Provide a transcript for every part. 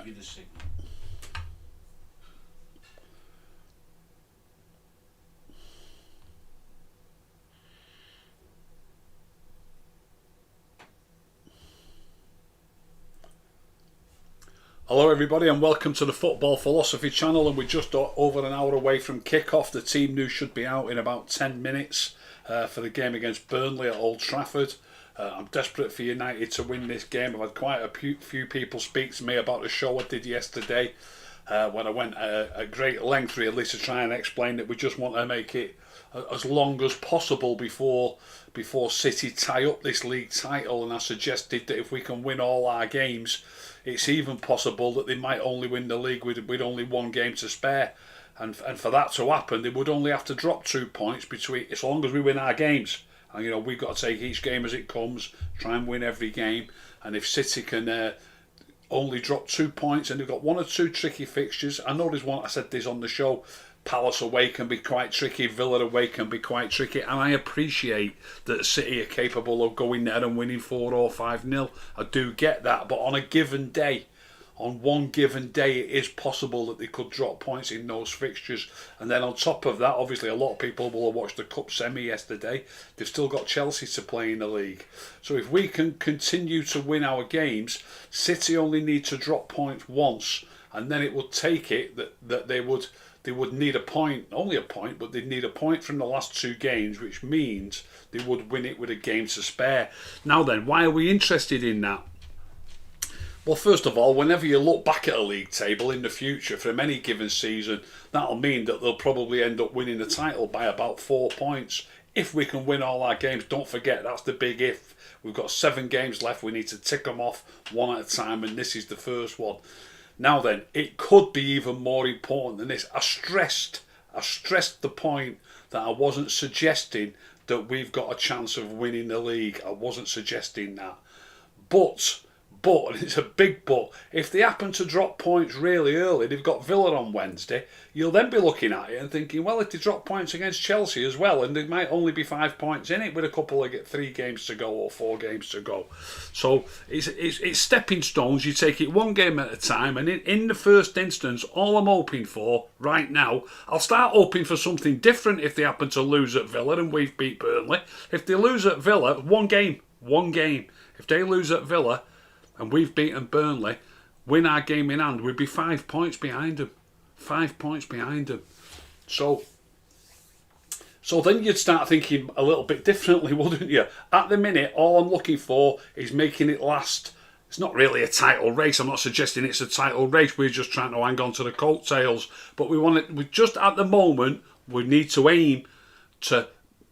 be the signal. Hello everybody and welcome to the Football Philosophy channel, and we're just over an hour away from kick-off. The team news should be out in about 10 minutes for the game against Burnley at Old Trafford. I'm desperate for United to win this game. I've had quite a few people speak to me about the show I did yesterday when I went at great length really to try and explain that we just want to make it as long as possible before City tie up this league title, and I suggested that if we can win all our games, it's even possible that they might only win the league with only one game to spare, and for that to happen they would only have to drop 2 points between, as long as we win our games. And you know, we've got to take each game as it comes, try and win every game, and if City can only drop 2 points, and they've got one or two tricky fixtures. I know there's one, I said this on the show, Palace away can be quite tricky, Villa away can be quite tricky, and I appreciate that City are capable of going there and winning 4 or 5-0. I do get that, but on a given day, on one given day, it is possible that they could drop points in those fixtures. And then on top of that, obviously a lot of people will have watched the Cup semi yesterday. They've still got Chelsea to play in the league. So if we can continue to win our games, City only need to drop points once, and then it would take it that they would need a point, only a point, but they'd need a point from the last 2 games, which means they would win it with a game to spare. Now then, why are we interested in that? Well, first of all, whenever you look back at a league table in the future from any given season, that'll mean that they'll probably end up winning the title by about 4 points. If we can win all our games, don't forget, that's the big if. We've got 7 games left, we need to tick them off one at a time, and this is the first one. Now then, it could be even more important than this. I stressed the point that I wasn't suggesting that we've got a chance of winning the league. I wasn't suggesting that. But, and it's a big but, if they happen to drop points really early, they've got Villa on Wednesday, you'll then be looking at it and thinking, well, if they drop points against Chelsea as well, and there might only be 5 points in it with a couple of 3 games to go or 4 games to go. So it's stepping stones. You take it one game at a time, and in the first instance, all I'm hoping for right now, I'll start hoping for something different if they happen to lose at Villa and we've beat Burnley. If they lose at Villa, one game. If they lose at Villa and we've beaten Burnley, win our game in hand, we'd be 5 points behind them. 5 points behind them. So then you'd start thinking a little bit differently, wouldn't you? At the minute, all I'm looking for is making it last. It's not really a title race. I'm not suggesting it's a title race. We're just trying to hang on to the coattails. But we just at the moment, we need to aim to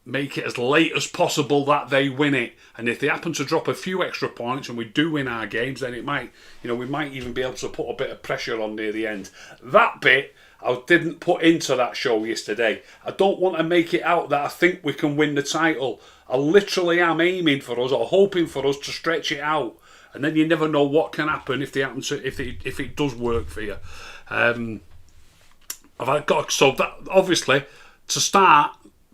make it as late as possible that they win it. And if they happen to drop a few extra points and we do win our games, then it might, we might even be able to put a bit of pressure on near the end. That bit I didn't put into that show yesterday. I don't want to make it out that I think we can win the title. I literally am aiming for us, or hoping for us, to stretch it out. And then you never know what can happen if it does work for you. So that obviously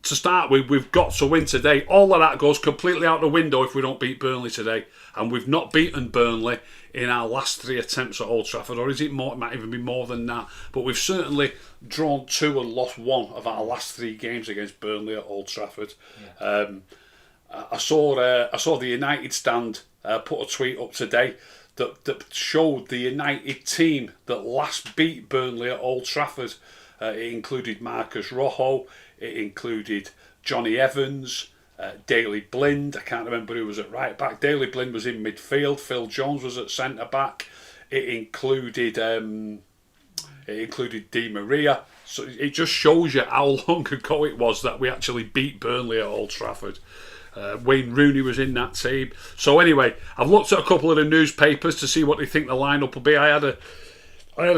to start with, we've got to win today. All of that goes completely out the window if we don't beat Burnley today. And we've not beaten Burnley in our last 3 attempts at Old Trafford, or is it more? It might even be more than that. But we've certainly drawn 2 and lost 1 of our last 3 games against Burnley at Old Trafford. Yeah. I saw the United stand put a tweet up today that showed the United team that last beat Burnley at Old Trafford. It included Marcus Rojo. It included Johnny Evans, Daley Blind. I can't remember who was at right back. Daley Blind was in midfield. Phil Jones was at centre back. It included Di Maria. So it just shows you how long ago it was that we actually beat Burnley at Old Trafford. Wayne Rooney was in that team. So anyway, I've looked at a couple of the newspapers to see what they think the lineup will be. I had a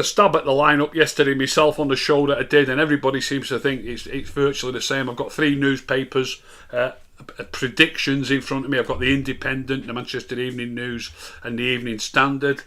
stab at the lineup yesterday myself on the show that I did, and everybody seems to think it's virtually the same. I've got 3 newspapers predictions in front of me. I've got the Independent, the Manchester Evening News, and the Evening Standard.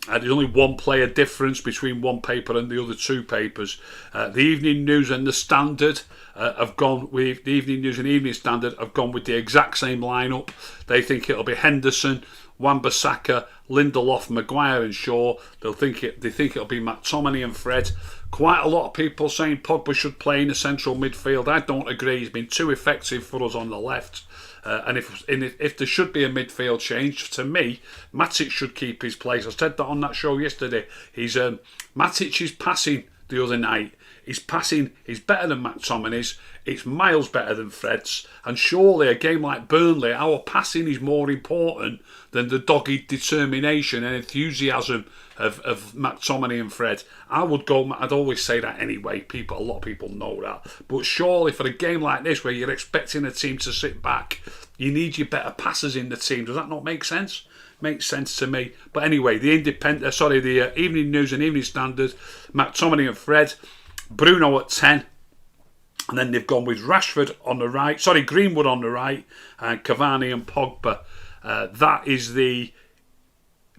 There's only 1 player difference between one paper and the other 2 papers. The Evening News and the Standard have gone with the Evening News and Evening Standard have gone with the exact same lineup. They think it'll be Henderson, Wan-Bissaka, Lindelof, Maguire and Shaw. They think it'll be McTominay and Fred. Quite a lot of people saying Pogba should play in the central midfield. I don't agree. He's been too effective for us on the left. And if there should be a midfield change, to me, Matic should keep his place. I said that on that show yesterday. Matic's passing the other night. His passing is better than McTominay's. It's miles better than Fred's. And surely a game like Burnley, our passing is more important than the dogged determination and enthusiasm of McTominay and Fred. I'd always say that anyway. A lot of people know that. But surely for a game like this where you're expecting a team to sit back, you need your better passers in the team. Does that not make sense? Makes sense to me. But anyway, the Evening News and Evening Standard, McTominay and Fred, Bruno at 10. And then they've gone with Rashford on the right. Greenwood on the right. And Cavani and Pogba. That is the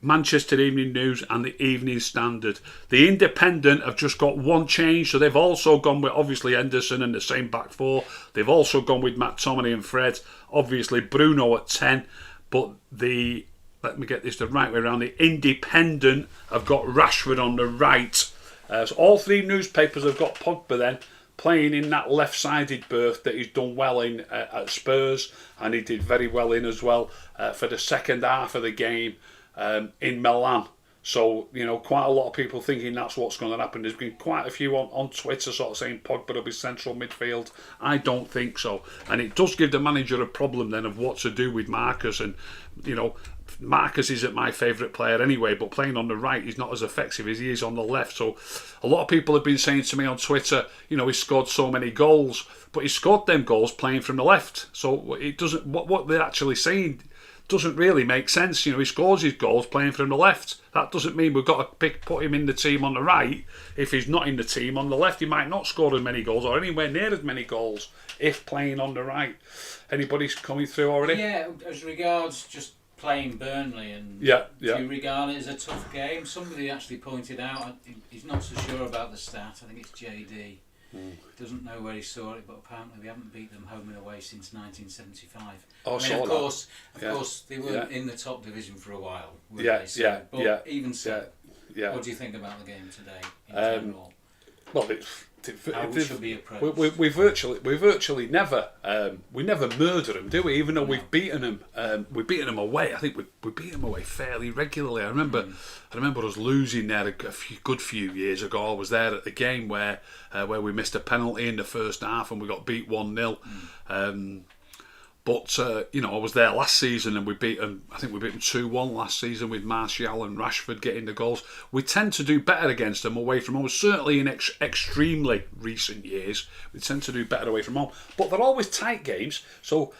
Manchester Evening News and the Evening Standard. The Independent have just got one change. So they've also gone with, obviously, Henderson and the same back four. They've also gone with McTominay and Fred. Obviously, Bruno at 10. But let me get this the right way around. The Independent have got Rashford on the right. So all three newspapers have got Pogba then playing in that left-sided berth that he's done well in at Spurs, and he did very well in as well for the second half of the game in Milan. So, quite a lot of people thinking that's what's going to happen. There's been quite a few on Twitter sort of saying Pogba will be central midfield. I don't think so. And it does give the manager a problem then of what to do with Marcus. And, Marcus isn't my favourite player anyway, but playing on the right, he's not as effective as he is on the left. So a lot of people have been saying to me on Twitter, he scored so many goals, but he scored them goals playing from the left. So it doesn't. What they're actually saying doesn't really make sense. He scores his goals playing from the left. That doesn't mean we've got to put him in the team on the right. If he's not in the team on the left, he might not score as many goals or anywhere near as many goals if playing on the right. Anybody's coming through already? Yeah, as regards just playing Burnley, and do you regard it as a tough game? Somebody actually pointed out, he's not so sure about the stat, I think it's JD. Doesn't know where he saw it, but apparently we haven't beat them home and away since 1975. Of course, they weren't in the top division for a while. Even so, what do you think about the game today in general? Well, we virtually never murder them, do we? Even though we've beaten them away. I think we beat them away fairly regularly. I remember us losing there a good few years ago. I was there at the game where we missed a penalty in the first half and we got beat 1-0. But I was there last season and we beat them. I think we beat them 2-1 last season with Martial and Rashford getting the goals. We tend to do better against them away from home. Certainly in extremely recent years, we tend to do better away from home. But they're always tight games. So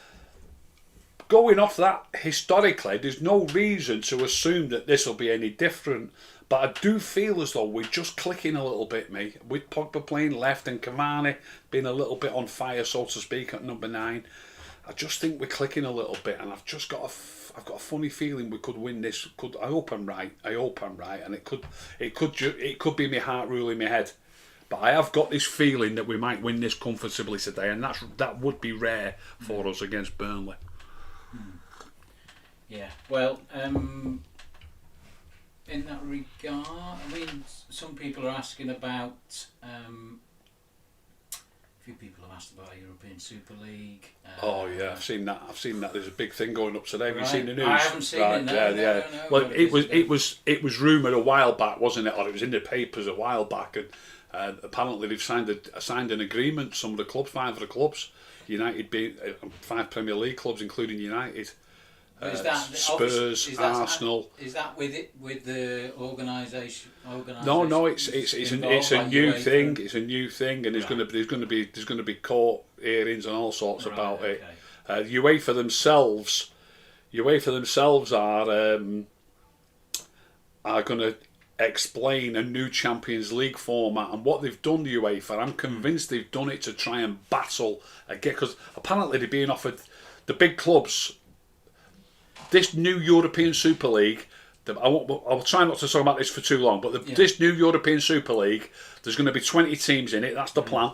going off that historically, there's no reason to assume that this will be any different. But I do feel as though we're just clicking a little bit, mate. With Pogba playing left and Cavani being a little bit on fire, so to speak, at number 9. I just think we're clicking a little bit, and I've got a funny feeling we could win this. I hope I'm right, and it could be my heart ruling my head, but I have got this feeling that we might win this comfortably today, and that would be rare for us against Burnley. Yeah, well, in that regard, I mean, some people are asking about. A few people have asked about a European Super League. Oh yeah, I've seen that. There's a big thing going up today. Have you seen the news? I haven't seen it. No. Well, it was rumoured a while back, wasn't it? Or it was in the papers a while back, and apparently they've signed an agreement. Some of the clubs, 5 of the clubs, United being 5 Premier League clubs, including United. Spurs, Arsenal. Is that with the organisation? No, it's a new thing. It's a new thing, and there's going to be court hearings and all sorts about it. UEFA themselves are going to explain a new Champions League format, and what they've done, the UEFA. I'm convinced they've done it to try and battle again, because apparently they're being offered the big clubs. This new European Super League, I'll try not to talk about this for too long, but this new European Super League, there's going to be 20 teams in it, that's the plan.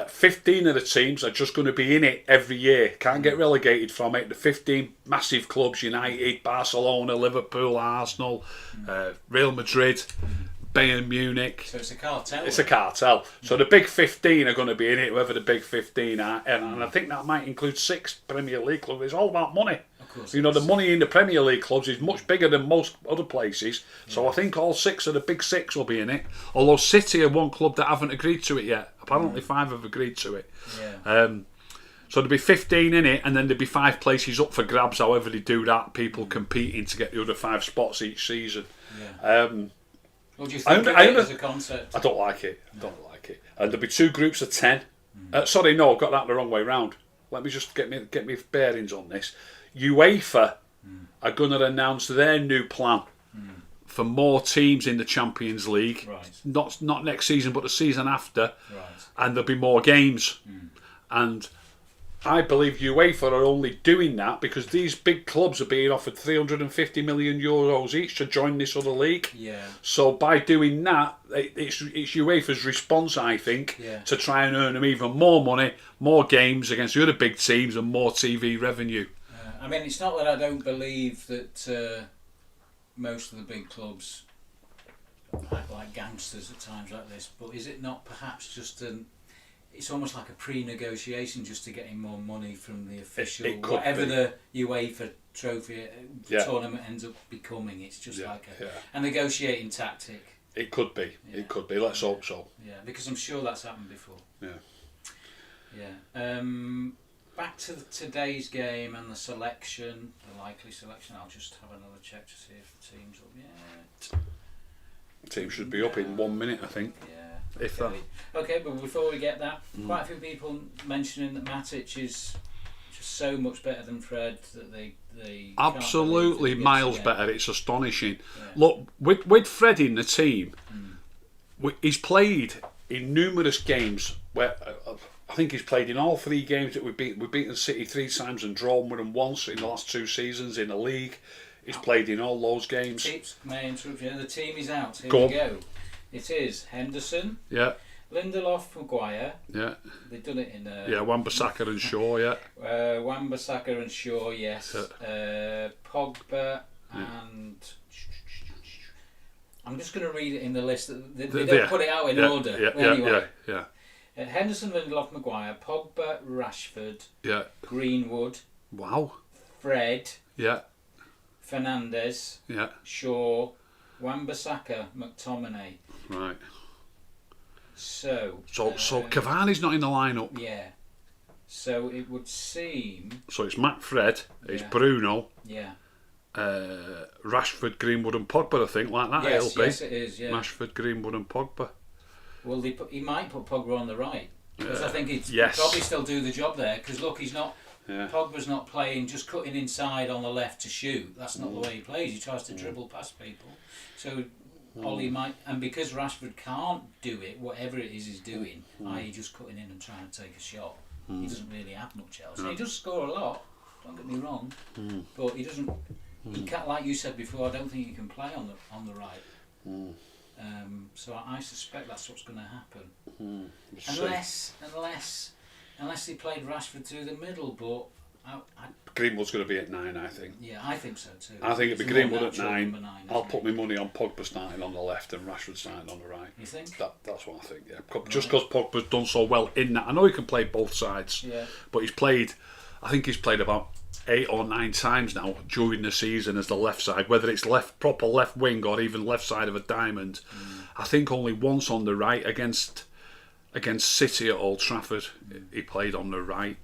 15 of the teams are just going to be in it every year. Can't get relegated from it. The 15 massive clubs, United, Barcelona, Liverpool, Arsenal, Real Madrid, Bayern Munich. So it's a cartel. It's a cartel. So the big 15 are going to be in it, whoever the big 15 are. And I think that might include 6 Premier League clubs. It's all about money. Of course. The money in the Premier League clubs is much bigger than most other places. So I think all 6 of the big 6 will be in it. Although City are one club that haven't agreed to it yet. Apparently 5 have agreed to it. Yeah. So there'll be 15 in it, and then there'll be 5 places up for grabs. However they do that, people competing to get the other 5 spots each season. Yeah. What do you think of it as a concept? I don't like it. And there'll be 2 groups of 10. Sorry, no, I've got that the wrong way round. Let me just get me bearings on this. UEFA are going to announce their new plan for more teams in the Champions League. Right. Not next season, but the season after. Right. And there'll be more games. And I believe UEFA are only doing that because these big clubs are being offered €350 million each to join this other league. Yeah. So by doing that, it's UEFA's response, I think, to try and earn them even more money, more games against the other big teams, and more TV revenue. I mean, it's not that I don't believe that most of the big clubs act like gangsters at times like this, but is it not perhaps just it's almost like a pre-negotiation just to getting more money from the official, whatever the UEFA trophy tournament ends up becoming. It's just like a negotiating tactic. It could be. Yeah. It could be. Let's hope so. Yeah, because I'm sure that's happened before. Yeah. Back to today's game and the likely selection. I'll just have another check to see if the team's up yet. The team should be up in 1 minute, I think. Yeah. If that. Okay, but before we get that, quite a few people mentioning that Matic is just so much better than Fred that they absolutely miles better. It's astonishing. Look, with Fred in the team, he's played in numerous games where I think he's played in all 3 games that we've beaten City 3 times and drawn with them once in the last 2 seasons in the league. He's played in all those games. The team is out. Here we go. It is Henderson. Yeah. Lindelof, Maguire. Yeah. They've done it in. Wan-Bissaka and Shaw. Yeah. Wan-Bissaka and Shaw. Yes. Pogba and. I'm just going to read it in the list. They don't put it out in order. Anyway. Henderson, Lindelof, Maguire, Pogba, Rashford. Yeah. Greenwood. Wow. Fred. Yeah. Fernandes. Yeah. Shaw. Wan-Bissaka, McTominay. Right. So Cavani's not in the lineup. Yeah. So it would seem. So it's Matt Fred, it's Bruno. Yeah. Rashford, Greenwood, and Pogba. I think like that. Yes, it'll be. Yes, it is. Yeah. Rashford, Greenwood, and Pogba. Well, he might put Pogba on the right because I think he'd probably still do the job there. Because look, he's not. Yeah. Pogba's not playing, just cutting inside on the left to shoot. That's not the way he plays. He tries to dribble past people. So Ollie might, and because Rashford can't do it, whatever it is he's doing, i.e. just cutting in and trying to take a shot, he doesn't really have much else. He does score a lot, don't get me wrong, but he doesn't. He can't, like you said before. I don't think he can play on the right. So I suspect that's what's going to happen, unless he played Rashford through the middle, but Greenwood's going to be at 9, I think. Yeah, I think so too. I think it'd be Greenwood at 9. I'll put my money on Pogba starting on the left and Rashford starting on the right. You think? That's what I think, yeah. Just because Pogba's done so well in that. I know he can play both sides, but he's played about 8 or 9 times now during the season as the left side, whether it's proper left wing or even left side of a diamond. I think only once on the right against City at Old Trafford he played on the right.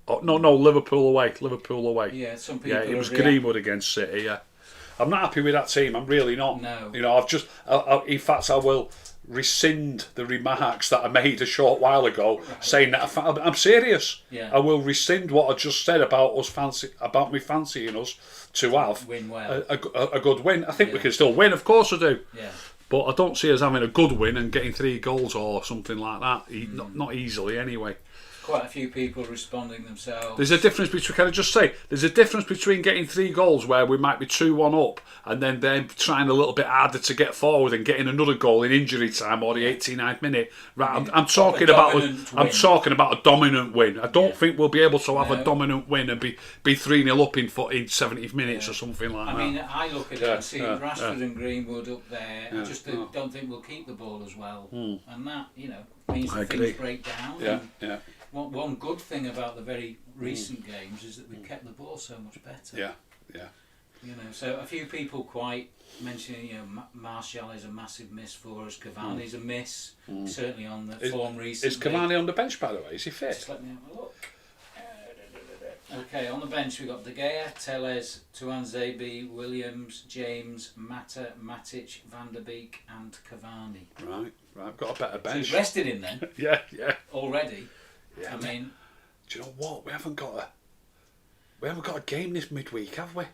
Oh, no, Liverpool away. Yeah, some people. Yeah, it was Greenwood against City. Yeah, I'm not happy with that team. I'm really not. No. In fact, I will rescind the remarks that I made a short while ago, saying that I'm serious. Yeah. I will rescind what I just said about me fancying us to have win well. a good win. I think we can still win. Of course I do. Yeah. But I don't see us having a good win and getting 3 goals or something like that. Not easily, anyway. quite a few people responding themselves. There's a difference between, can I just say, there's a difference between getting 3 goals where we might be 2-1 up and then them trying a little bit harder to get forward and getting another goal in injury time or the 89th minute. Right, I'm talking about a dominant win. I don't think we'll be able to have a dominant win and be 3-0 up in 70 minutes or something like that. I mean, I look at it and see Rashford and Greenwood up there. I just don't think we'll keep the ball as well, and that means that things break down. One good thing about the very recent games is that we've kept the ball so much better. So a few people quite mentioning, Martial is a massive miss for us. Cavani's a miss, certainly on the form recently. Is Cavani on the bench, by the way? Is he fit? Just let me have a look. Okay, on the bench we've got De Gea, Telles, Tuanzebe, Williams, James, Mata, Matic, Van der Beek and Cavani. Right, I've got a better bench. So you've rested him then? yeah. Already? Yeah. I mean, do you know what? We haven't got a game this midweek, have we?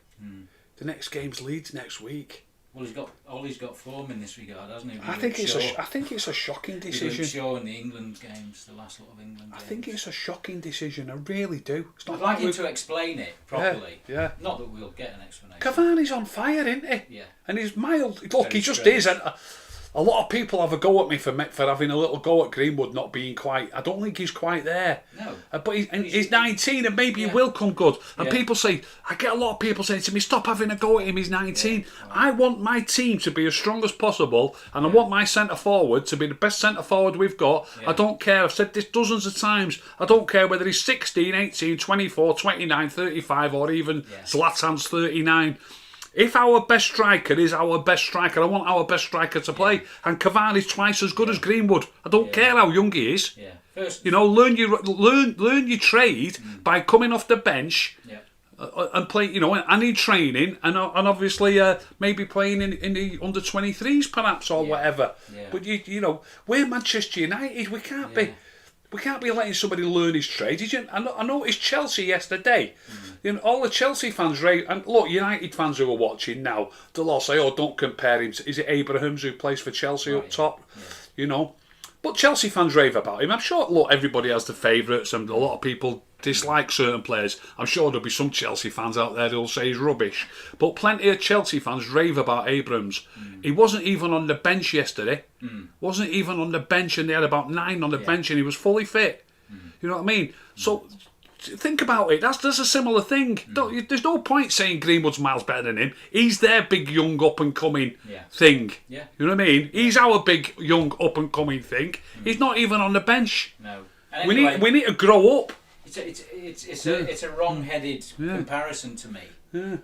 The next game's Leeds next week. Well, he's got form in this regard, hasn't he? I think it's a shocking decision. Shaw in the England games, the last lot of England games. I think it's a shocking decision. I really do. It's not I'd like him to explain it properly. Yeah. Not that we'll get an explanation. Cavani's on fire, isn't he? Yeah. And he's mild. Look, he just is. And a lot of people have a go at me for having a little go at Greenwood not being quite. I don't think he's quite there. No. But he's 19 and maybe he will come good. And people say, I get a lot of people saying to me, stop having a go at him, he's 19. I want my team to be as strong as possible and I want my centre forward to be the best centre forward we've got. I don't care, I've said this dozens of times, I don't care whether he's 16, 18, 24, 29, 35 or even Zlatan's 39. If our best striker is our best striker, I want our best striker to play. And Cavani's twice as good as Greenwood. I don't care how young he is. Yeah. First, learn your trade by coming off the bench and playing. And in training and obviously maybe playing in the under 23s perhaps or whatever. Yeah. But we're Manchester United. We can't be. We can't be letting somebody learn his trade. I noticed Chelsea yesterday. All the Chelsea fans rave, and look, United fans who are watching now, they'll all say, "Oh, don't compare him." Is it Abrahams who plays for Chelsea up top? Yeah. But Chelsea fans rave about him. I'm sure. Look, everybody has the favourites, and a lot of people dislike certain players. I'm sure there'll be some Chelsea fans out there who'll say he's rubbish. But plenty of Chelsea fans rave about Abrahams. He wasn't even on the bench yesterday. Wasn't even on the bench, and they had about 9 on the bench, and he was fully fit. You know what I mean? So think about it. That's a similar thing. There's no point saying Greenwood's miles better than him. He's their big young up and coming thing. Yeah. You know what I mean? He's our big young up and coming thing. He's not even on the bench. No. Anyway, we need to grow up. It's a wrong-headed comparison to me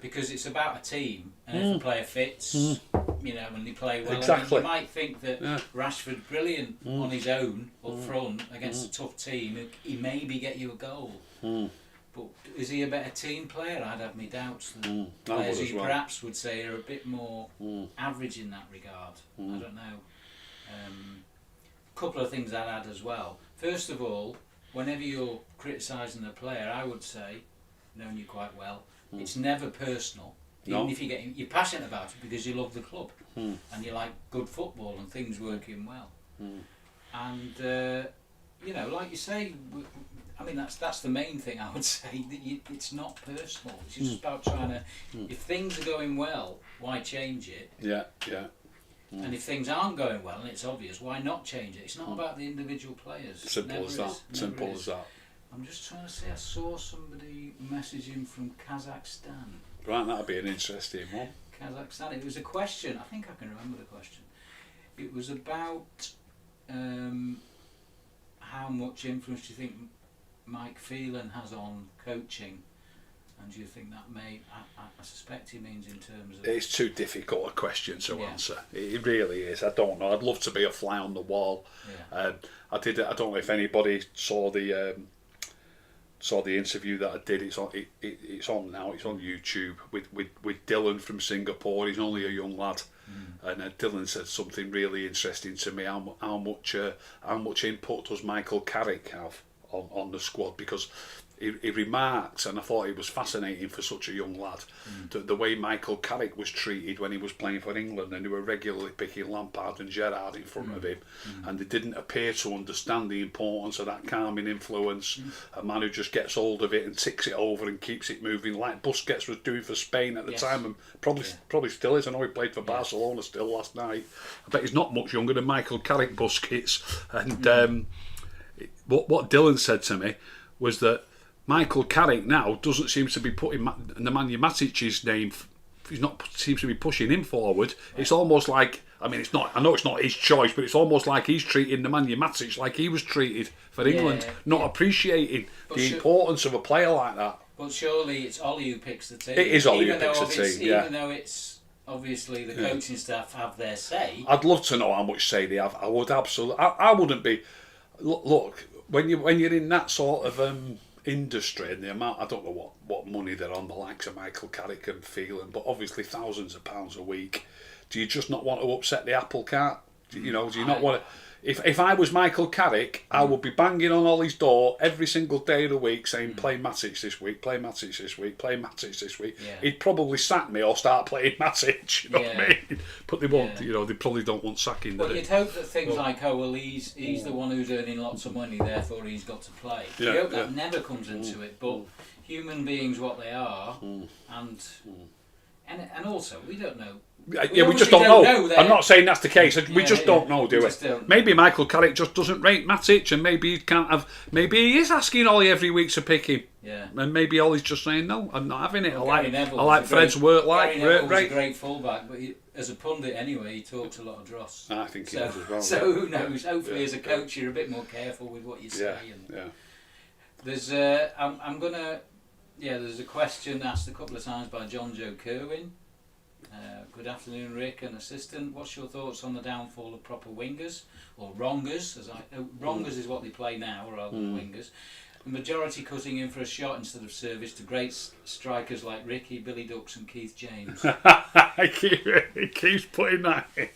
because it's about a team, and if a player fits, when they play well, exactly. You might think that Rashford brilliant on his own up front against a tough team, he maybe get you a goal. But is he a better team player? I'd have my doubts. Players who perhaps would say are a bit more average in that regard. I don't know. A couple of things I'd add as well. First of all, whenever you're criticising a player, I would say, knowing you quite well, it's never personal. Even if you're passionate about it because you love the club and you like good football and things working well. And like you say, I mean that's the main thing I would say. That it's not personal. It's just about trying to. If things are going well, why change it? Yeah. And if things aren't going well and it's obvious, why not change it? It's not about the individual players. Simple as that. I'm just trying to say, I saw somebody messaging from Kazakhstan. Right, that'd be an interesting one. Kazakhstan. It was a question. I think I can remember the question. It was about how much influence do you think Mike Phelan has on coaching? And do you think that may... I suspect he means in terms of... It's too difficult a question to answer. It really is. I don't know. I'd love to be a fly on the wall. Yeah. I don't know if anybody saw the interview that I did. It's on now. It's on YouTube with Dylan from Singapore. He's only a young lad. And Dylan said something really interesting to me. How much input does Michael Carrick have on the squad, because he remarks, and I thought it was fascinating for such a young lad, the way Michael Carrick was treated when he was playing for England, and they were regularly picking Lampard and Gerrard in front of him, and they didn't appear to understand the importance of that calming influence, a man who just gets hold of it and ticks it over and keeps it moving, like Busquets was doing for Spain at the time, and probably still is. I know he played for Barcelona still last night. I bet he's not much younger than Michael Carrick, Busquets. And what Dylan said to me was that Michael Carrick now doesn't seem to be putting Nemanja Matic's name. He's not seems to be pushing him forward. Right. It's almost like, I mean, it's not. I know it's not his choice, but it's almost like he's treating Nemanja Matic like he was treated for England, not appreciating the importance of a player like that. But surely it's Ollie who picks the team. It is Ollie who picks the team. Even though it's obviously the coaching staff have their say. I'd love to know how much say they have. I would absolutely. I wouldn't be. Look, when you're in that sort of industry, and the amount, I don't know what money they're on, the likes of Michael Carrick and Phelan, but obviously thousands of pounds a week. Do you just not want to upset the apple cart? Do you not want to? If I was Michael Carrick, I would be banging on Ollie's door every single day of the week saying, play Matic this week, play Matic this week, play Matic this week. Yeah. He'd probably sack me or start playing Matic, you know what I mean? But they won't, they probably don't want sacking. Well, you'd hope that things like, he's the one who's earning lots of money, therefore he's got to play. You hope that never comes into it, but human beings what they are, and also, we don't know. We just don't know. I'm not saying that's the case. We just don't know, do we? Maybe Michael Carrick just doesn't rate Matic, and maybe he can't have. Maybe he is asking Ollie every week to pick him. Yeah. And maybe Ollie's just saying, no, I'm not having it. Well, I like Fred's work. Gary Neville's a great fullback, but as a pundit anyway, he talks a lot of dross. I think he does as well. So who knows? Hopefully, as a coach, you're a bit more careful with what you say. There's there's a question asked a couple of times by John Joe Kerwin. Good afternoon, Rick and assistant. What's your thoughts on the downfall of proper wingers or wrongers? Wrongers is what they play now, rather than wingers. The majority cutting in for a shot instead of service to great strikers like Ricky, Billy Dux, and Keith James. He keeps putting that in.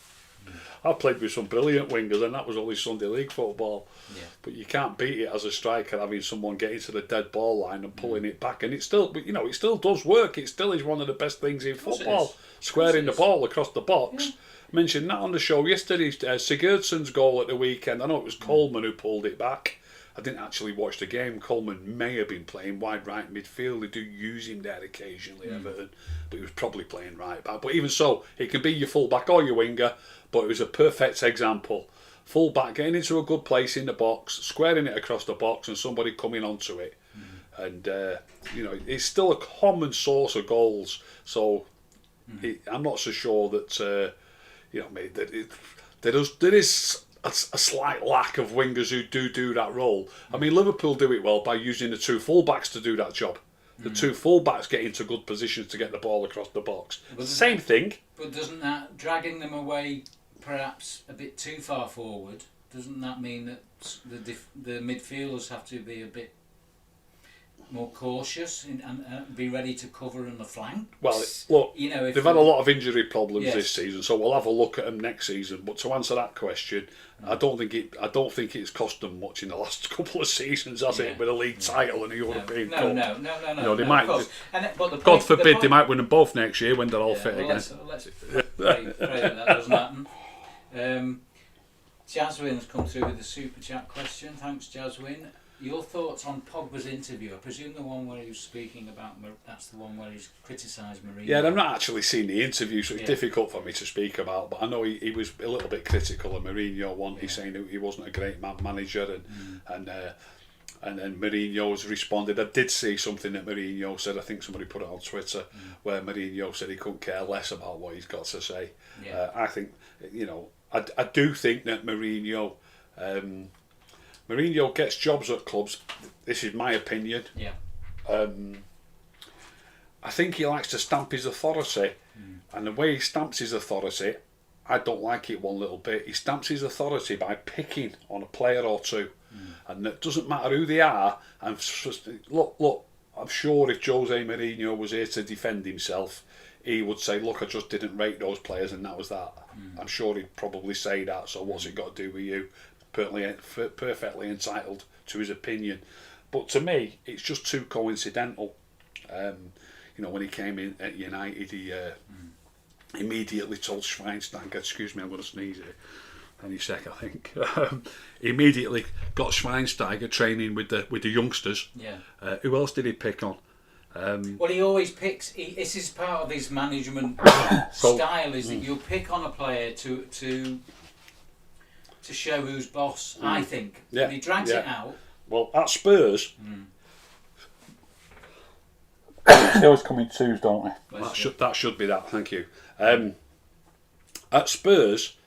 I played with some brilliant wingers, and that was only Sunday League football. Yeah. But you can't beat it as a striker, having someone get into the dead ball line and pulling it back. And it still does work. It still is one of the best things in football. Squaring the ball across the box. Yeah. I mentioned that on the show yesterday. Sigurdsson's goal at the weekend. I know it was Coleman who pulled it back. I didn't actually watch the game. Coleman may have been playing wide right midfield. They do use him there occasionally, Everton, but he was probably playing right back. But even so, he can be your full back or your winger. But it was a perfect example. Full back getting into a good place in the box, squaring it across the box, and somebody coming onto it. And it's still a common source of goals. So I'm not so sure that there is a slight lack of wingers who do that role. I mean, Liverpool do it well by using the two full-backs to do that job. The two full-backs get into good positions to get the ball across the box. Same thing. But doesn't that, dragging them away perhaps a bit too far forward, doesn't that mean that the midfielders have to be a bit more cautious and be ready to cover in the flank? Well, look, they've had a lot of injury problems this season, so we'll have a look at them next season. But to answer that question, I don't think it's cost them much in the last couple of seasons, has it? With a league title and a European Cup. No. They might. God forbid they might win them both next year when they're all fit again. Let's pray that doesn't happen. Jaswin's come through with a super chat question. Thanks, Jaswin. Your thoughts on Pogba's interview? I presume the one where he was speaking about, that's the one where he's criticised Mourinho. Yeah, I've not actually seen the interview, so it's difficult for me to speak about, but I know he was a little bit critical of Mourinho. He's saying he wasn't a great manager, and then Mourinho has responded. I did see something that Mourinho said, I think somebody put it on Twitter, where Mourinho said he couldn't care less about what he's got to say. I think, I do think that Mourinho gets jobs at clubs. This is my opinion. Yeah. I think he likes to stamp his authority, and the way he stamps his authority, I don't like it one little bit. He stamps his authority by picking on a player or two, and it doesn't matter who they are. And look, I'm sure if Jose Mourinho was here to defend himself, he would say, look, I just didn't rate those players, and that was that. I'm sure he'd probably say that. So what's it got to do with you? Perfectly entitled to his opinion. But to me, it's just too coincidental. When he came in at United, he immediately told Schweinsteiger, excuse me, I'm going to sneeze here any sec, I think. Immediately got Schweinsteiger training with the youngsters. Yeah. Who else did he pick on? Well, he always picks. This is part of his management style. Is that you'll pick on a player to show who's boss. I think. Yeah. But he drags it out. Well, at Spurs, they always come in twos, don't they? That should be that. Thank you. At Spurs,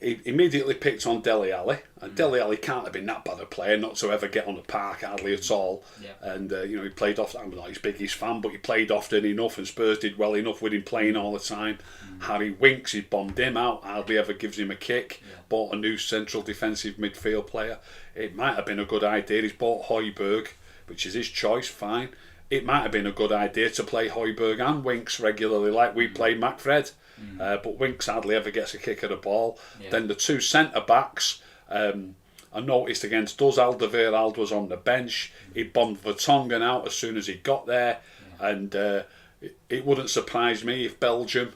he immediately picked on Dele Alli, and Dele Alli can't have been that bad a player not to ever get on the park hardly at all. Yeah. And he played often. I'm not his biggest fan, but he played often enough, and Spurs did well enough with him playing all the time. Harry Winks, he bombed him out, hardly ever gives him a kick. Bought a new central defensive midfield player. It might have been a good idea. He's bought Højbjerg, which is his choice, fine. It might have been a good idea to play Højbjerg and Winks regularly, like we play McFred. But Winks hardly ever gets a kick at a ball. Then the two centre backs, I noticed against us, Alderweireld was on the bench. He bombed Vertonghen out as soon as he got there, and it wouldn't surprise me if Belgium,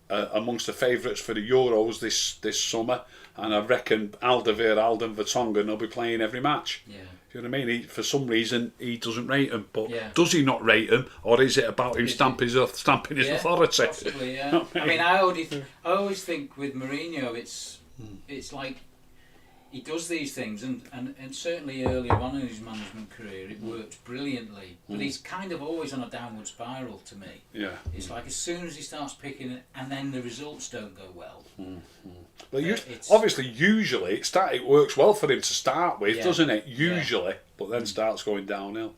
amongst the favourites for the Euros this summer, and I reckon Alderweireld and Vertonghen will be playing every match. Yeah. You know what I mean? For some reason, he doesn't rate him. But does he not rate him, or is it about him stamping his authority? Possibly, yeah. I mean, I always think with Mourinho, it's like he does these things, and certainly earlier on in his management career, it worked brilliantly. But he's kind of always on a downward spiral to me. Yeah. It's like as soon as he starts picking it, and then the results don't go well. Well, usually it works well for him to start with, doesn't it? Usually, but then starts going downhill.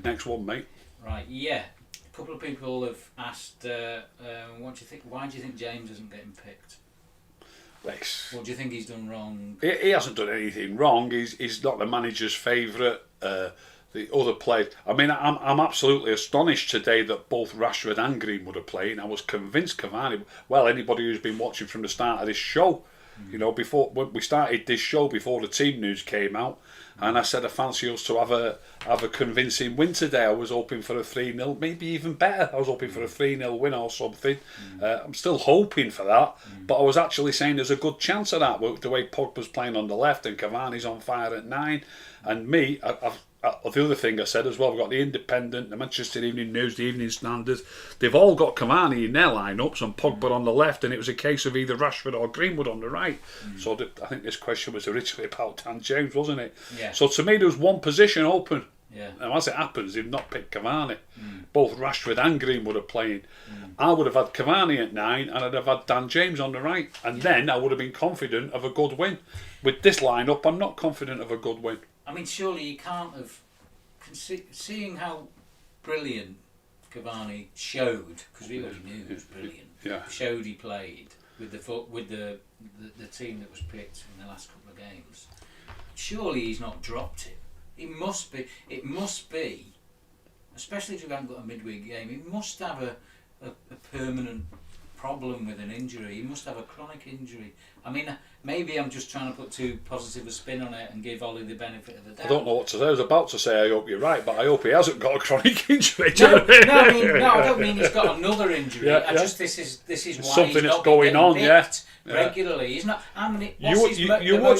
Next one, mate. Right, yeah. A couple of people have asked, what do you think? Why do you think James isn't getting picked? What do you think he's done wrong? He hasn't done anything wrong. He's not the manager's favourite. The other players. I mean, I'm absolutely astonished today that both Rashford and Greenwood are playing. I was convinced Cavani. Well, anybody who's been watching from the start of this show, before when we started this show, before the team news came out, and I said I fancy us to have a convincing win today. I was hoping for a 3-0, maybe even better. I was hoping for a 3-0 win or something. I'm still hoping for that, but I was actually saying there's a good chance of that with the way Pogba's playing on the left and Cavani's on fire at 9. And me, the other thing I said as well, we've got the Independent, the Manchester Evening News, the Evening Standard. They've all got Cavani in their lineups and Pogba on the left, and it was a case of either Rashford or Greenwood on the right. So I think this question was originally about Dan James, wasn't it? Yeah. So to me, there was one position open. Yeah. Now, as it happens, they've not picked Cavani. Both Rashford and Greenwood are playing. I would have had Cavani at 9, and I'd have had Dan James on the right, and then I would have been confident of a good win. With this lineup, I'm not confident of a good win. I mean, surely you can't have, seeing how brilliant Cavani showed, because we already knew he was brilliant. Yeah. Showed he played with the team that was picked in the last couple of games. Surely he's not dropped him. It must be, especially if you haven't got a midweek game. He must have a permanent problem with an injury. He must have a chronic injury. I mean, maybe I'm just trying to put too positive a spin on it and give Ollie the benefit of the doubt. I don't know what to say. I was about to say I hope you're right, but I hope he hasn't got a chronic injury. No, I don't mean he's got another injury. Just this is why something he's that's not going on. Regularly. He's not. How many? Most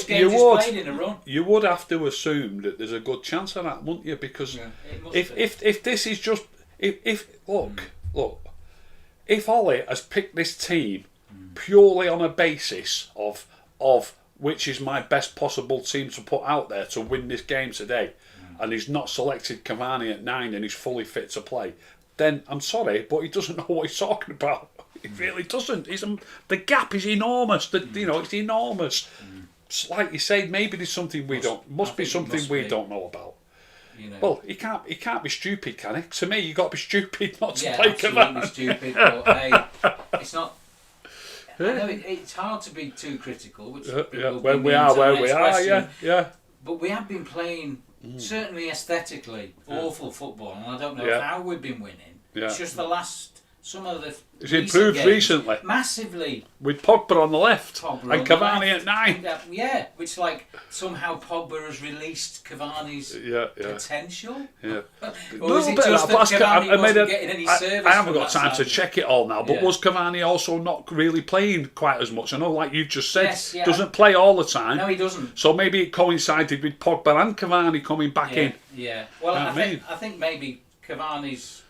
games he's played in a run? You would have to assume that there's a good chance of that, wouldn't you? Because if this is just look. If Ollie has picked this team purely on a basis of which is my best possible team to put out there to win this game today, and he's not selected Cavani at 9 and he's fully fit to play, then I'm sorry, but he doesn't know what he's talking about. He really doesn't. The gap is enormous. It's enormous. Like you say, maybe there's something we don't know about. Well, he can't be stupid, can he? To me, you've got to be stupid not to play Cavani. Stupid, but hey, it's not. I know it's hard to be too critical, which when we are where we are, yeah. But we have been playing certainly aesthetically awful football, and I don't know how we've been winning. It's just the last some of the he's improved recently massively with Pogba on the left and Cavani at 9. Yeah, which like somehow Pogba has released Cavani's potential. Yeah, or is it just that Cavani wasn't getting any service? I haven't got time to check it all now, but was Cavani also not really playing quite as much? I know, like you've just said, doesn't play all the time. No, he doesn't. So maybe it coincided with Pogba and Cavani coming back in. Yeah. Well, I think maybe Cavani's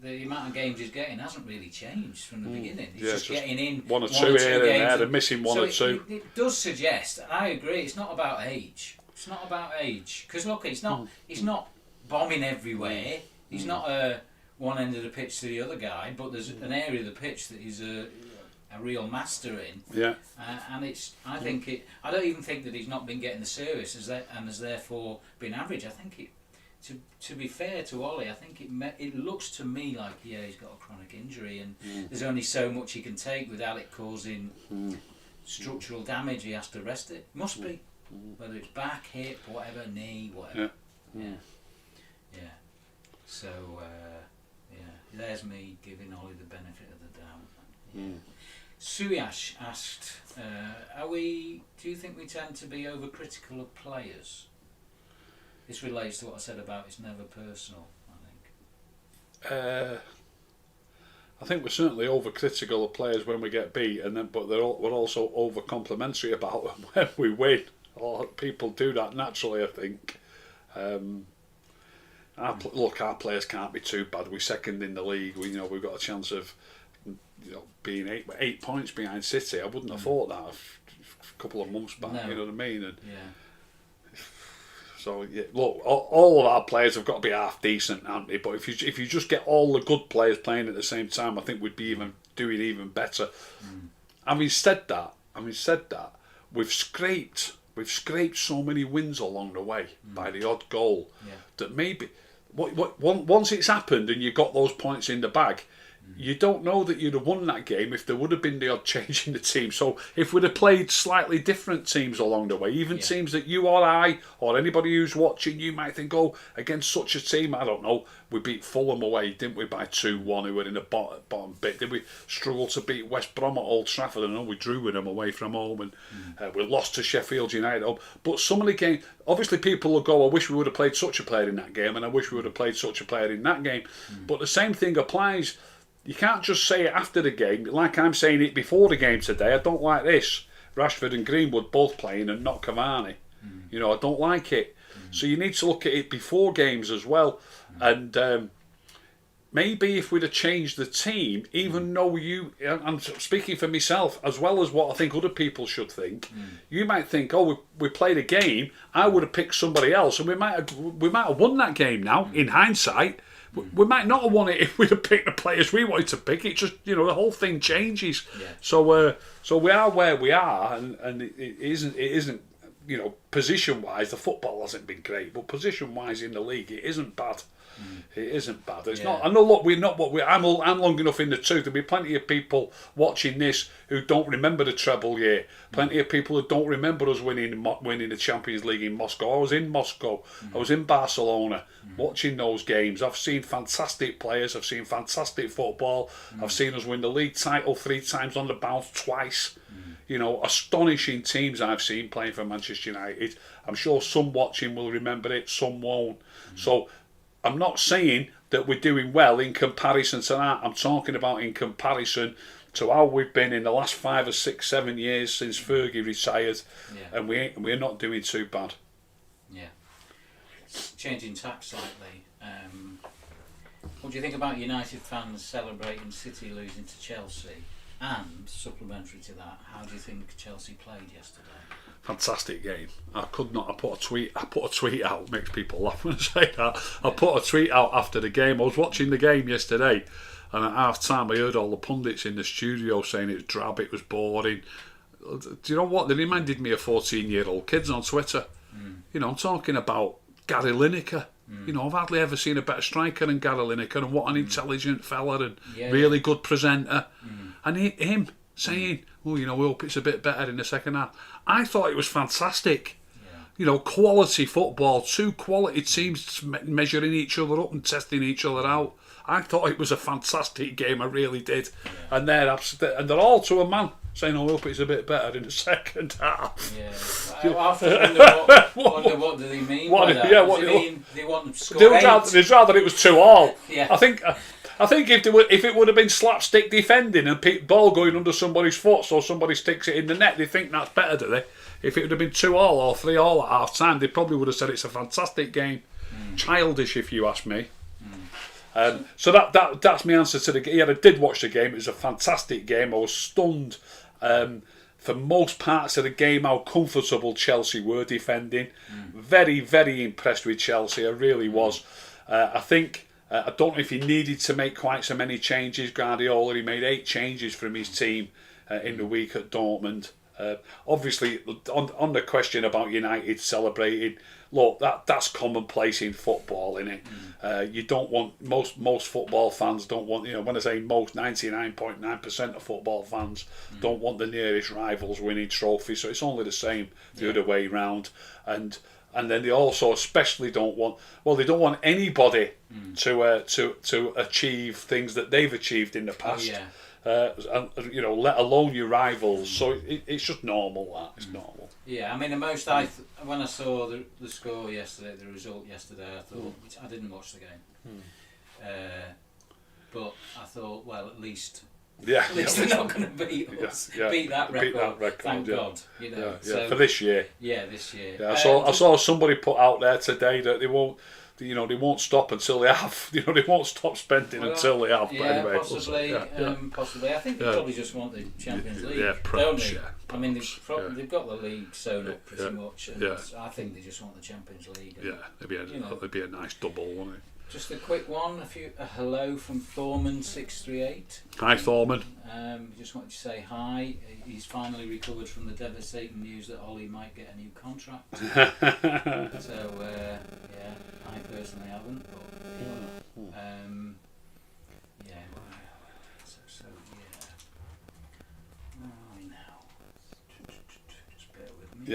the amount of games he's getting hasn't really changed from the beginning. He's just getting in one or two here and there. They're missing one or two. It does suggest, and I agree, it's not about age. It's not about age because look, he's not bombing everywhere. He's not one end of the pitch to the other guy, but there's an area of the pitch that he's a real master in. Yeah. And it's. I don't even think that he's not been getting the service and has therefore been average. I think it. To be fair to Ollie, I think it looks to me like he's got a chronic injury and there's only so much he can take without it causing structural damage. He has to rest it. Must be, whether it's back, hip, whatever, knee, whatever. Yeah. So there's me giving Ollie the benefit of the doubt. Suyash asked, do you think we tend to be overcritical of players? This relates to what I said about it's never personal, I think we're certainly overcritical of players when we get beat, but we're also over complimentary about them when we win. People do that naturally, I think. Our players can't be too bad. We're second in the league. We've got a chance of being 8 points behind City. I wouldn't have thought that a couple of months back. No. You know what I mean? And, so look, all of our players have got to be half decent, haven't they? But if you just get all the good players playing at the same time, I think we'd be doing even better. Having said that, we've scraped so many wins along the way by the odd goal that maybe once it's happened and you got those points in the bag, you don't know that you'd have won that game if there would have been the odd change in the team. So if we'd have played slightly different teams along the way, even teams that you or I or anybody who's watching, you might think, against such a team, I don't know, we beat Fulham away, didn't we, by 2-1, who were in the bottom bit. Did we struggle to beat West Brom at Old Trafford? I know we drew with them away from home, and we lost to Sheffield United at home. But some of the games, obviously people will go, I wish we would have played such a player in that game, and I wish we would have played such a player in that game. But the same thing applies. You can't just say it after the game, like I'm saying it before the game today. I don't like this. Rashford and Greenwood both playing and not Cavani. I don't like it. So you need to look at it before games as well. And maybe if we'd have changed the team, even though I'm speaking for myself, as well as what I think other people should think, you might think, we played a game, I would have picked somebody else, and we might have won that game now, in hindsight. We might not have won it if we'd have picked the players we wanted to pick. It just, the whole thing changes. Yeah. So we are where we are, and it isn't, position-wise, the football hasn't been great, but position-wise in the league, it isn't bad. It isn't bad. It's not. I know. Look, we're not what we. I'm long enough in the tooth. There'll be plenty of people watching this who don't remember the treble year. Plenty of people who don't remember us winning the Champions League in Moscow. I was in Moscow. I was in Barcelona watching those games. I've seen fantastic players. I've seen fantastic football. I've seen us win the league title 3 times on the bounce twice. Astonishing teams I've seen playing for Manchester United. I'm sure some watching will remember it. Some won't. So. I'm not saying that we're doing well in comparison to that. I'm talking about in comparison to how we've been in the last 5 or 6, 7 years since Fergie retired, and we're not doing too bad. Yeah. Changing tack slightly. What do you think about United fans celebrating City losing to Chelsea? And supplementary to that, how do you think Chelsea played yesterday? Fantastic game. I put a tweet out. Makes people laugh when I say that. I put a tweet out after the game. I was watching the game yesterday, and at half time I heard all the pundits in the studio saying it was drab, it was boring. Do you know what? They reminded me of 14-year-old kids on Twitter. I'm talking about Gary Lineker. I've hardly ever seen a better striker than Gary Lineker, and what an intelligent fella and really good presenter. And him saying, we hope it's a bit better in the second half. I thought it was fantastic. Quality football, 2 quality teams measuring each other up and testing each other out. I thought it was a fantastic game. I really did. Yeah. And they're all to a man saying, "I hope it's a bit better in the second half." Yeah. I often wonder what do they mean by that? Yeah, they want to score 8? They'd rather it was 2-2. Yeah. I think if it would have been slapstick defending and ball going under somebody's foot so somebody sticks it in the net, they think that's better, do they? If it would have been 2-2 or 3-3 at half time, they probably would have said it's a fantastic game. Childish, if you ask me. So that's my answer to the game. Yeah, I did watch the game. It was a fantastic game. I was stunned for most parts of the game how comfortable Chelsea were defending. Very, very impressed with Chelsea. I really was. I think. I don't know if he needed to make quite so many changes. Guardiola, he made 8 changes from his team in the week at Dortmund. Obviously, on the question about United celebrating, look, that's commonplace in football, isn't it? You don't want most football fans don't want, when I say most, 99.9% of football fans don't want the nearest rivals winning trophies. So it's only the same the other way round, and then they also especially don't want anybody to achieve things that they've achieved in the past. Let alone your rivals. So it's just normal. It's normal. Yeah, I mean the most when I saw the score yesterday, the result yesterday, I thought I didn't watch the game, but I thought, well, at least they're not going to beat us. Beat that record. Thank God. So, for this year. Yeah, this year. Yeah, I saw somebody put out there today that they won't. They won't stop until they have. They won't stop spending until they have. Yeah, anyway, possibly. I think they probably just want the Champions League. Yeah, don't they? I mean, they've got the league sewn up pretty much, and I think they just want the Champions League. And, it'd be a nice double, wouldn't it? Just a quick one. A hello from Thorman638. Hi, Thorman. Just wanted to say hi. He's finally recovered from the devastating news that Ollie might get a new contract. So I personally haven't. But, yeah. So yeah. Right now. Just bear with me.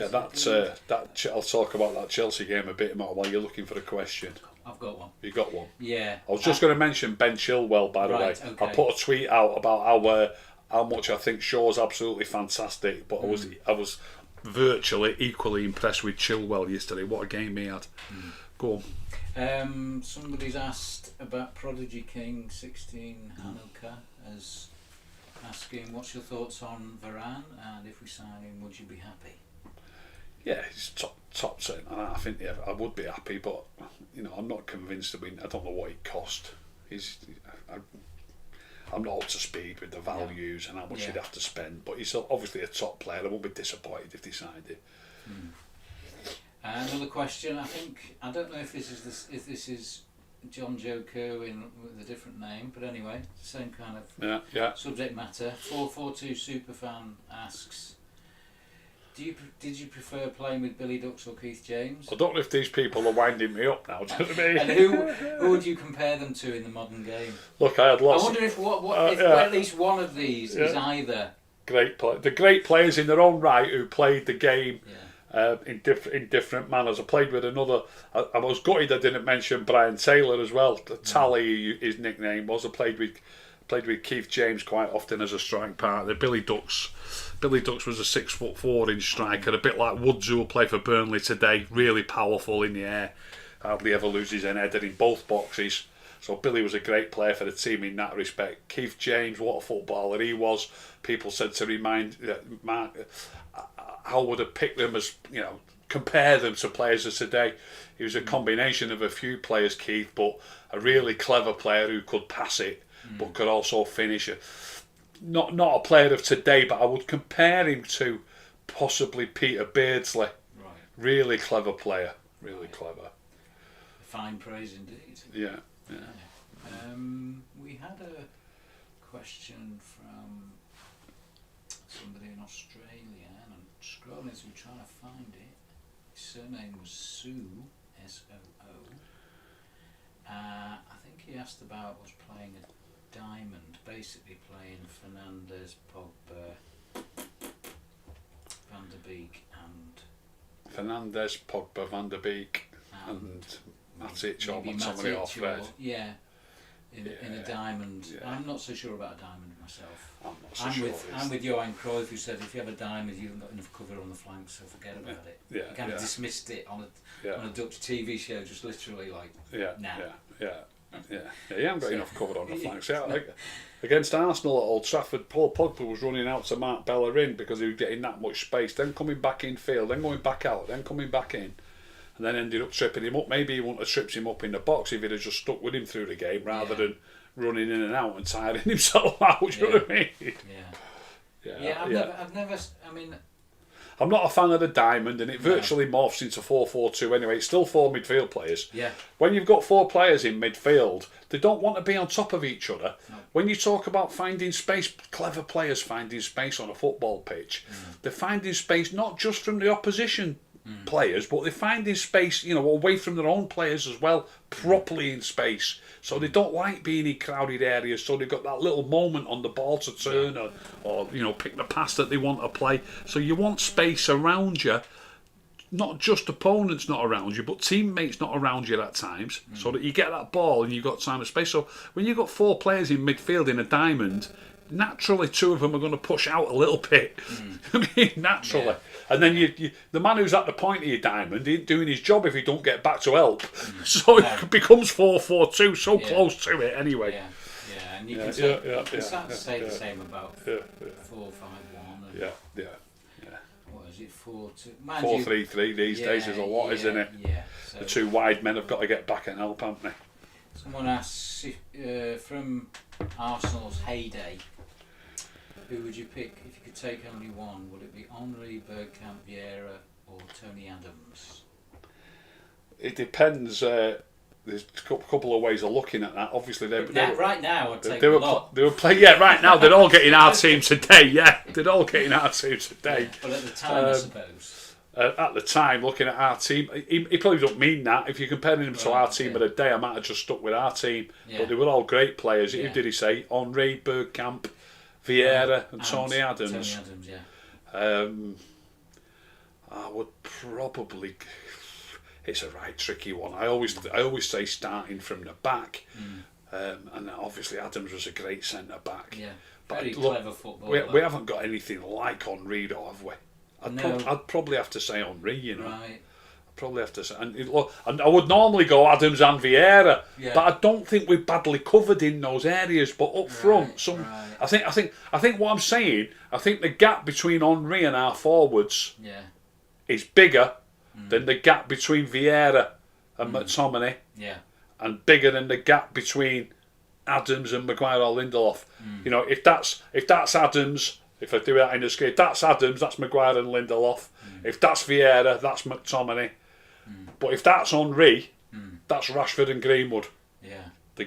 I'll talk about that Chelsea game a bit more while you're looking for a question. I've got one. You got one? Yeah. I was just going to mention Ben Chilwell, by the way. Okay. I put a tweet out about how much I think Shaw's absolutely fantastic, but I was virtually equally impressed with Chilwell yesterday. What a game he had. Go on. Somebody's asked about Prodigy King 16 Hanukkah as asking, what's your thoughts on Varane, and if we sign him, would you be happy? Yeah, he's top 10. I think I would be happy, but I'm not convinced that I don't know what he cost. I'm not up to speed with the values and how much he'd have to spend, but he's obviously a top player. I won't be disappointed if they signed him. Another question. I don't know if this is John Joe Kerwin with a different name, but anyway, same kind of subject matter. 442 Superfan asks, did you prefer playing with Billy Dux or Keith James? I don't know if these people are winding me up now. Do you know what I mean? And who would you compare them to in the modern game? Look, I had lots. I wonder if at least one of these is either the great players in their own right who played the game in different manners. I played with another. I was gutted I didn't mention Brian Taylor as well. Tally, his nickname was. I played with Keith James quite often as a strike partner. Billy Dux was a 6'4" striker, a bit like Woods, who will play for Burnley today. Really powerful in the air, hardly ever loses an header in both boxes. So Billy was a great player for the team in that respect. Keith James, what a footballer he was. People said to remind Mark, how would have picked them as, compare them to players of today. He was a combination of a few players, Keith, but a really clever player who could pass it, but could also finish it. Not a player of today, but I would compare him to possibly Peter Beardsley. Right. Really clever player. Really clever. Fine praise indeed. Yeah. We had a question from somebody in Australia, and I'm scrolling as we're trying to find it. His surname was Soo, S-O-O. I think he asked about was playing a diamond, basically playing Fernandes, Pogba, Van der Beek and... Fernandes, Pogba, Van der Beek and Matic or somebody off red. Yeah. in a diamond. Yeah. I'm not so sure about a diamond myself. I'm with Johan Cruyff, who said if you have a diamond, you haven't got enough cover on the flanks, so forget about it. Yeah, he kind of dismissed it on a Dutch TV show, just literally like, nah. Yeah, you haven't got enough cover on the flanks. Yeah, like, against Arsenal at Old Trafford, Paul Pogba was running out to mark Bellerin because he was getting that much space, then coming back in field, then going back out, then coming back in, and then ended up tripping him up. Maybe he wouldn't have tripped him up in the box if he'd have just stuck with him through the game rather than running in and out and tiring himself out. You know what I mean? I've never. I mean, I'm not a fan of the diamond, and it virtually morphs into 4-4-2 anyway. It's still 4 midfield players. Yeah. When you've got 4 players in midfield, they don't want to be on top of each other. No. When you talk about finding space, clever players finding space on a football pitch, they're finding space not just from the opposition players, but they're finding space, away from their own players as well, properly in space. So they don't like being in crowded areas, so they've got that little moment on the ball to turn or pick the pass that they want to play. So you want space around you, not just opponents not around you, but teammates not around you at times, so that you get that ball and you've got time and space. So when you've got 4 players in midfield in a diamond, naturally 2 of them are going to push out a little bit. I mean, naturally. Yeah. And then you the man who's at the point of your diamond, he ain't doing his job if he don't get back to help. So it becomes 4-4-2, so close to it anyway. Yeah, and you can say the same about 4-5-1. Yeah. What is it, 4-2? 4-3-3 these days is a lot, isn't it? Yeah. So the 2 wide men have got to get back and help, haven't they? Someone asks from Arsenal's heyday, who would you pick if you could take only one? Would it be Henry, Bergkamp, Vieira, or Tony Adams? It depends. There's a couple of ways of looking at that. Obviously, right now, I'd take a lot. They were playing. Yeah, right now they're all getting our team today. Yeah, they're all getting our team today. Yeah, but at the time, I suppose. At the time, looking at our team, he probably don't mean that. If you compare him to our team of the day, I might have just stuck with our team. Yeah. But they were all great players. Who did he say? Henry, Bergkamp, Vieira, and Tony Adams. Tony Adams, yeah. I would probably. It's a right tricky one. I always say starting from the back, and obviously Adams was a great centre back. Yeah, very clever footballer. We haven't got anything like Henry, though, have we? I'd probably have to say Henry, Right. I'd probably have to say, and I would normally go Adams and Vieira, but I don't think we're badly covered in those areas. But up front, I think what I'm saying, I think the gap between Henry and our forwards is bigger than the gap between Vieira and McTominay, and bigger than the gap between Adams and Maguire or Lindelof. If that's Adams. If I do that in the scale, that's Adams, that's Maguire and Lindelof. If that's Vieira, that's McTominay. But if that's Henry, that's Rashford and Greenwood. Yeah. The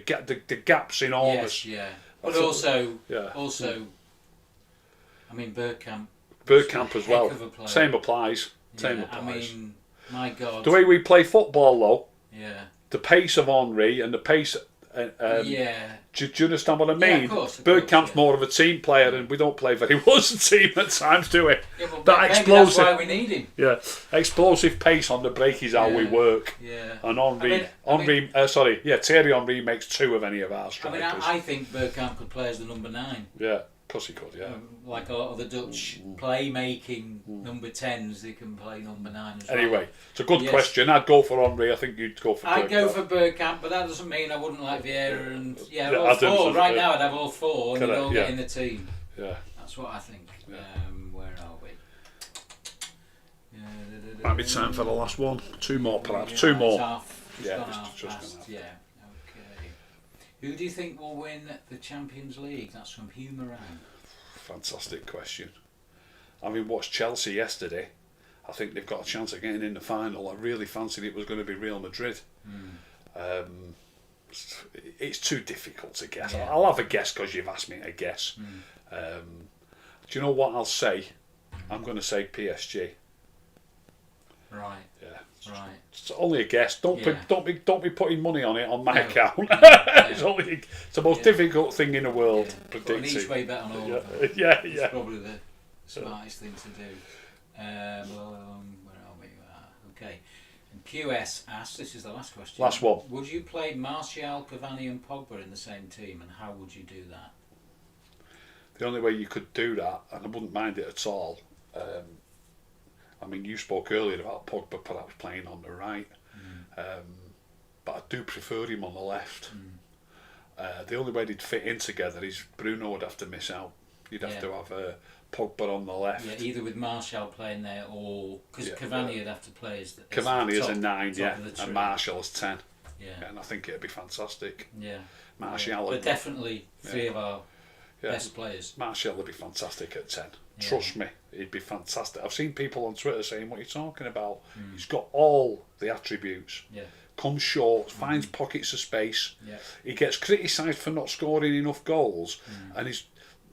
gap's enormous. Yes, yeah. But also, I mean, Bergkamp as well. Same applies. I mean, my God. The way we play football, though. Yeah. The pace of Henry and the pace. Do you understand what I mean? Yeah, of course. Bergkamp's more of a team player, and we don't play very well as a team at times, do we? Yeah, but explosive. That's why we need him. Yeah, explosive pace on the break is how we work. Yeah. And Thierry Henry makes 2 of any of our strikers. I think Bergkamp could play as the number 9. Yeah. Of course he could, yeah. Like a lot of the Dutch playmaking number 10s, they can play number 9 as well. Anyway, it's a good question. I'd go for Henry. I think you'd go for Bergkamp. I'd go for Bergkamp, but that doesn't mean I wouldn't like Vieira and all 4. Right now I'd have all 4 and they'd all get in the team. Yeah. That's what I think. Yeah. Where are we? Might be time for the last one. 2 more perhaps. 2 more. Just okay. Who do you think will win the Champions League? That's from Hugh Moran. Fantastic question. Having watched Chelsea yesterday, I think they've got a chance of getting in the final. I really fancied it was going to be Real Madrid. It's too difficult to guess. Yeah. I'll have a guess because you've asked me to guess. Do you know what I'll say? I'm going to say PSG. Right. Yeah. Right. It's only a guess. Don't be putting money on it on my account. It's the most difficult thing in the world. Predicting. Each way bet on all of them. It's probably the smartest thing to do. Where are we? Okay. And QS asks, this is the last question. Last one. Would you play Martial, Cavani and Pogba in the same team, and how would you do that? The only way you could do that, and I wouldn't mind it at all, I mean, you spoke earlier about Pogba perhaps playing on the right, but I do prefer him on the left. The only way they'd fit in together is Bruno would have to miss out. You'd have to have Pogba on the left. Yeah, either with Martial playing there or... Because Cavani would have to play as... Cavani is a 9, and Martial is 10. Yeah. And I think it'd be fantastic. Yeah. Martial... But definitely three of our best players. Martial would be fantastic at 10. Trust me, he'd be fantastic. I've seen people on Twitter saying, what are you talking about? He's got all the attributes. Yeah. Comes short, finds pockets of space. Yeah. He gets criticised for not scoring enough goals. And he's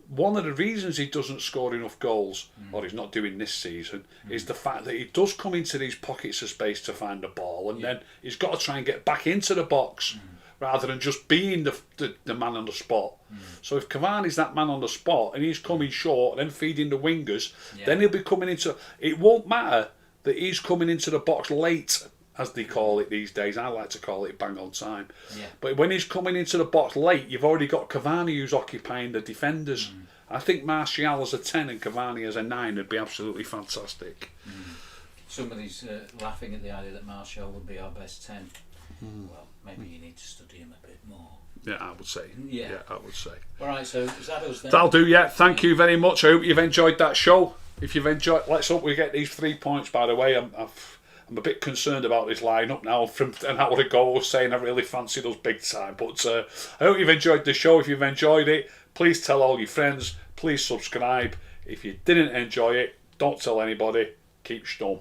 one of the reasons he doesn't score enough goals, or he's not doing this season, is the fact that he does come into these pockets of space to find the ball, and then he's got to try and get back into the box rather than just being the man on the spot. So if Cavani's that man on the spot and he's coming short and then feeding the wingers, then he'll be coming into... It won't matter that he's coming into the box late, as they call it these days. I like to call it bang on time. But when he's coming into the box late, you've already got Cavani who's occupying the defenders. I think Martial as a 10 and Cavani as a 9 would be absolutely fantastic. Somebody's laughing at the idea that Martial would be our best 10. Well, maybe you need to study him a bit more. Yeah, I would say. Yeah, I would say. All right, so is that us then? That'll do, Thank you very much. I hope you've enjoyed that show. If you've enjoyed... Let's hope we get these 3 points, by the way. I'm a bit concerned about this lineup now. From an hour ago, I was saying I really fancied us big time. But I hope you've enjoyed the show. If you've enjoyed it, please tell all your friends. Please subscribe. If you didn't enjoy it, don't tell anybody. Keep stum.